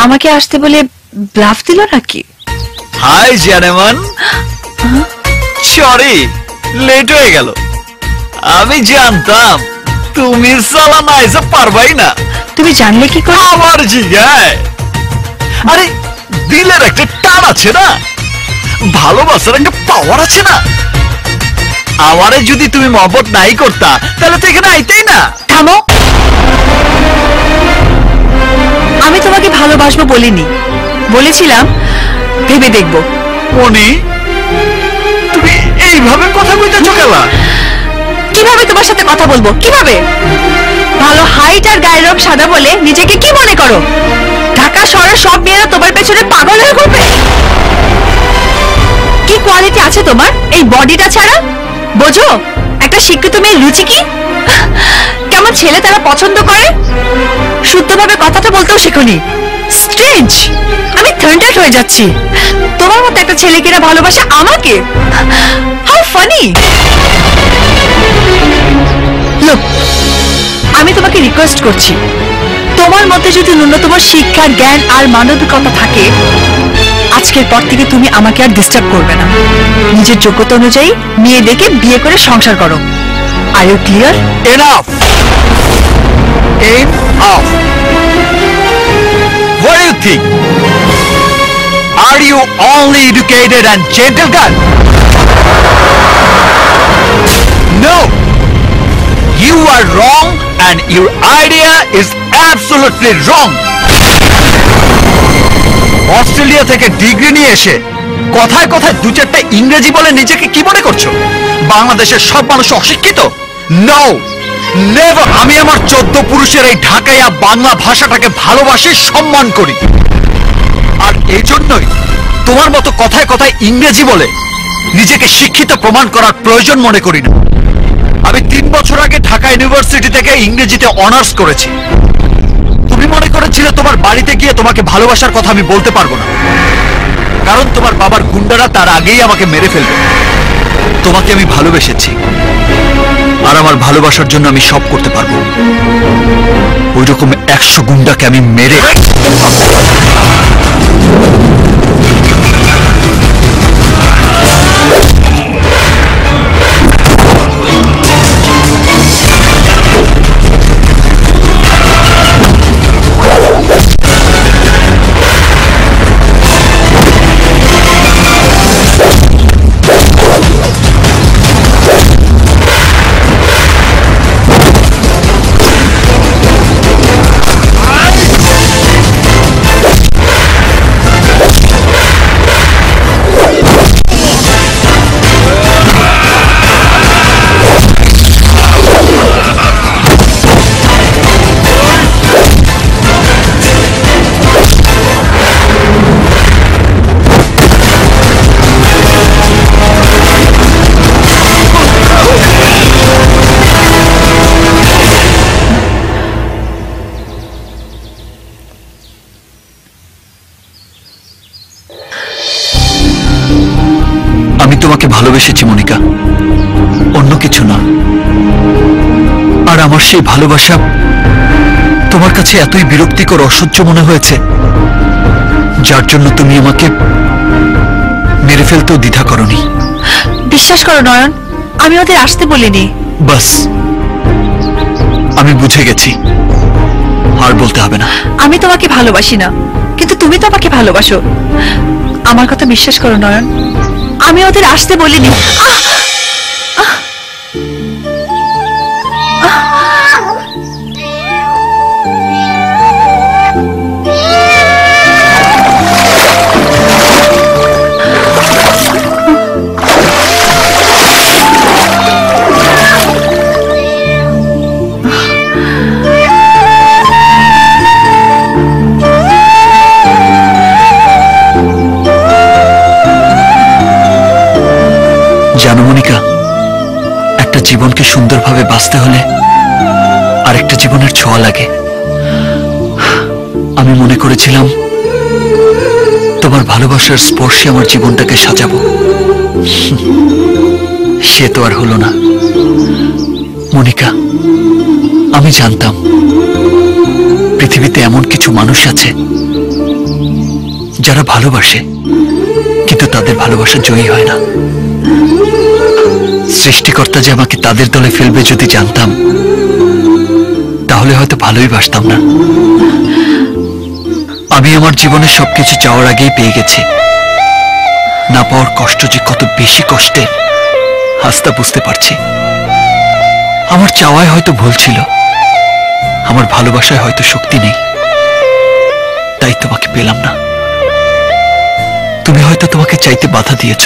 আমাকে আসতে বলে ব্লাফ দিল নাকি? হাই জানেমান, সরি লেট হয়ে গেল। আমি জানতাম তুমি সালা না এসে পারবাই না। তুমি জানলে কি করে? আমার জিগায়, আরে দিলের একটা টান আছে না, ভালোবাসার একটা পাওয়ার আছে না। আমারে যদি তুমি মহব্বত নাই করতা তাহলে তো এখানে আইতেই না। থামো, আমি তোমাকে ভালোবাসবো বলিনি, বলেছিলাম ভেবে দেখবো। মনি, তুমি এইভাবে কথা কইতেছো কেলা? কিভাবে তোমার সাথে কথা বলবো? কিভাবে? ভালো হাইট আর গায়ের রং সাদা বলে নিজেকে কি মনে করো? ঢাকা শহরের সব মেয়েরা তোমার পেছনে পাগল হয়ে ঘুরবে। কি কোয়ালিটি আছে তোমার এই বডিটা ছাড়া? বোঝো একটা শিক্ষিত মেয়ের রুচি কি, কেমন ছেলে তারা পছন্দ করে? শুদ্ধভাবে কথাটা বলতেও শেখনি। স্ট্রেঞ্জ, আমি থার্ন্ডেড হয়ে যাচ্ছি। তোমার মতো একটা ছেলে কিনা ভালোবাসে আমাকে? How funny. লুক, আমি তোমাকে রিকোয়েস্ট করছি, তোমার মধ্যে যদি ন্যূনতম শিক্ষা, জ্ঞান আর মানবিকতা থাকে, আজকের পর থেকে তুমি আমাকে আর ডিস্টার্ব করবে না। নিজের যোগ্যতা অনুযায়ী মেয়ে দেখে বিয়ে করে সংসার করো। Are you clear? Enough, enough. What do you think? Are you only educated and gentle girl? No, you are wrong and your idea is absolutely wrong. Australia থেকে ডিগ্রি নিয়ে এসে কথায় কথায় দু চারটা ইংরেজি বলে নিজেকে কি মনে করছো? বাংলাদেশের সব মানুষ অশিক্ষিত? No, never. আমি আমার 14 পুরুষের এই ঢাকাইয়া বাংলা ভাষাটাকে ভালোবাসি, সম্মান করি। আর এই জন্যই তোমার মতো কথায় কথায় ইংরেজি বলে নিজেকে শিক্ষিত প্রমাণ করার প্রয়োজন মনে করি না। আমি 3 বছর আগে ঢাকা ইউনিভার্সিটি থেকে ইংরেজিতে অনার্স করেছি। তুমি মনে করেছিলে তোমার বাড়িতে গিয়ে তোমাকে ভালোবাসার কথা আমি বলতে পারবো না, কারণ তোমার বাবার গুন্ডারা তার আগেই আমাকে মেরে ফেলবে। তোমাকে আমি ভালোবেসেছি, আর আমার ভালোবাসার জন্য আমি সব করতে পারবো। ওই রকম 100 গুন্ডাকে আমি মেরে তোমাকে ভালোবেসেছি মনিকা, অন্য কিছু না। আর আমার সেই ভালোবাসা তোমার কাছে এতই বিরক্তিকর, অসহ্য মনে হয়েছে, যার জন্য তুমি আমাকে মেরে ফেলতেও দ্বিধা করনি। বিশ্বাস করো নয়ন, আমি ওদের আসতে বলিনি। বাস, আমি বুঝে গেছি, আর বলতে হবে না। আমি তোমাকে ভালোবাসি না, কিন্তু তুমি তো আমাকে ভালোবাসো। আমার কথা বিশ্বাস করো নয়ন, আমি ওদের আসতে বলিনি। জানো মনিকা, একটা জীবনকে সুন্দরভাবে বাঁচতে হলে আরেকটা জীবনের ছোঁয়া লাগে। আমি মনে করেছিলাম তোমার ভালোবাসার স্পর্শে আমার জীবনটাকে সাজাবো, সে তো আর হলো না। মনিকা, আমি জানতাম পৃথিবীতে এমন কিছু মানুষ আছে যারা ভালোবাসে কিন্তু তাদের ভালোবাসা জয়ী হয় না। সৃষ্টিকর্তা যে আমাকে তাদের দলে ফেলবে যদি জানতাম, তাহলে হয়তো ভালোই বাসতাম না। আমি আমার জীবনে সবকিছু চাওয়ার আগেই পেয়ে গেছি। না পাওয়ার কষ্ট যে কত বেশি কষ্টের আজ তা বুঝতে পারছি। আমার চাওয়ায় হয়তো ভুল ছিল, আমার ভালোবাসায় হয়তো শক্তি নেই, তাই তোমাকে পেলাম না। তুমি হয়তো তোমাকে চাইতে বাধা দিয়েছ,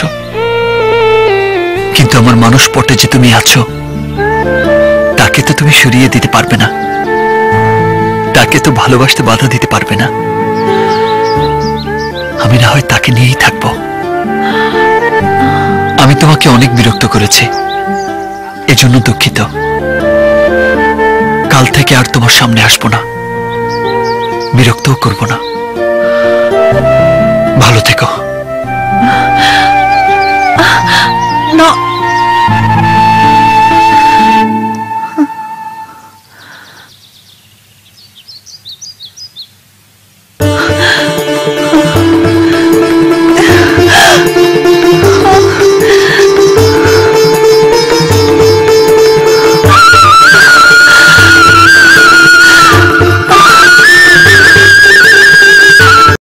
কিন্তু আমার মানুষ পটে যে তুমি আছো তাকে তো তুমি সরিয়ে দিতে পারবে না, তাকে তো ভালোবাসতে বাধা দিতে পারবে না। আমি না হয় তাকে নিয়েই থাকবো। আমি তোমাকে অনেক বিরক্ত করেছি, এজন্য দুঃখিত। কাল থেকে আর তোমার সামনে আসবো না, বিরক্তও করব না। ভালো থেকো। না